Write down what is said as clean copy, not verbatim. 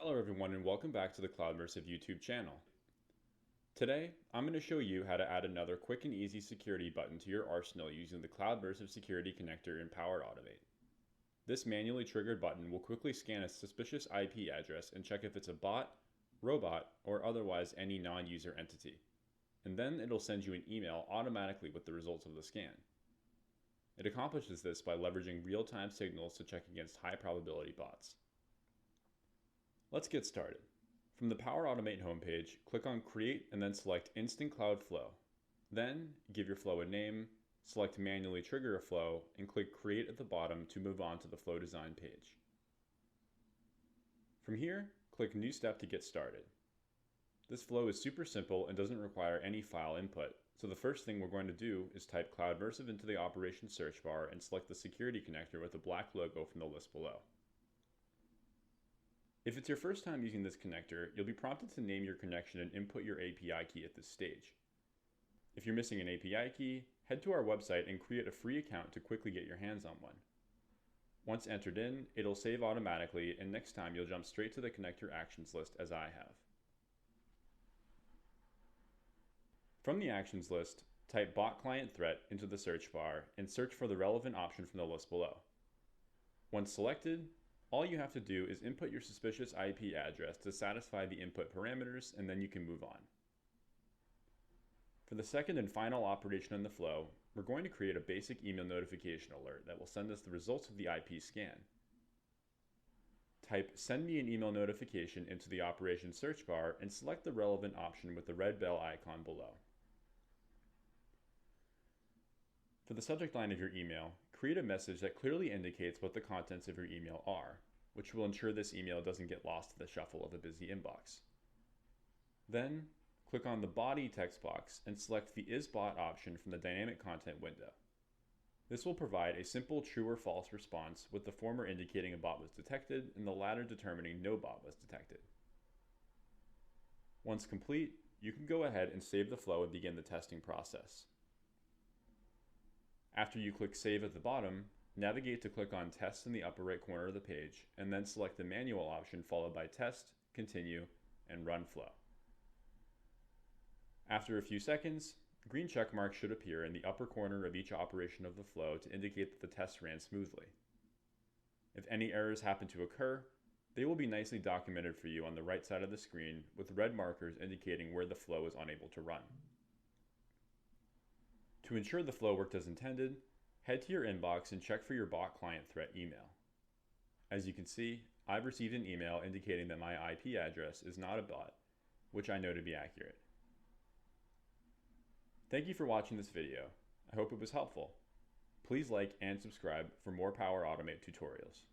Hello everyone and welcome back to the CloudMersive YouTube channel. Today, I'm going to show you how to add another quick and easy security button to your arsenal using the CloudMersive Security Connector in Power Automate. This manually triggered button will quickly scan a suspicious IP address and check if it's a bot, robot, or otherwise any non-user entity. And then it'll send you an email automatically with the results of the scan. It accomplishes this by leveraging real-time signals to check against high probability bots. Let's get started. From the Power Automate homepage, click on Create and then select Instant Cloud Flow. Then, give your flow a name, select Manually Trigger a Flow, and click Create at the bottom to move on to the flow design page. From here, click New Step to get started. This flow is super simple and doesn't require any file input, so the first thing we're going to do is type CloudMersive into the operations search bar and select the security connector with the black logo from the list below. If it's your first time using this connector, you'll be prompted to name your connection and input your API key at this stage. If you're missing an API key, head to our website and create a free account to quickly get your hands on one. Once entered in, it'll save automatically, and next time you'll jump straight to the connector actions list as I have. From the actions list, type bot client threat into the search bar and search for the relevant option from the list below. Once selected, all you have to do is input your suspicious IP address to satisfy the input parameters, and then you can move on. For the second and final operation in the flow, we're going to create a basic email notification alert that will send us the results of the IP scan. Type Send me an email notification into the operations search bar and select the relevant option with the red bell icon below. For the subject line of your email, create a message that clearly indicates what the contents of your email are, which will ensure this email doesn't get lost in the shuffle of a busy inbox. Then, click on the body text box and select the isBot option from the dynamic content window. This will provide a simple true or false response, with the former indicating a bot was detected and the latter determining no bot was detected. Once complete, you can go ahead and save the flow and begin the testing process. After you click Save at the bottom, navigate to click on Test in the upper right corner of the page, and then select the manual option followed by Test, Continue, and Run Flow. After a few seconds, green check marks should appear in the upper corner of each operation of the flow to indicate that the test ran smoothly. If any errors happen to occur, they will be nicely documented for you on the right side of the screen with red markers indicating where the flow is unable to run. To ensure the flow worked as intended, head to your inbox and check for your bot client threat email. As you can see, I've received an email indicating that my IP address is not a bot, which I know to be accurate. Thank you for watching this video. I hope it was helpful. Please like and subscribe for more Power Automate tutorials.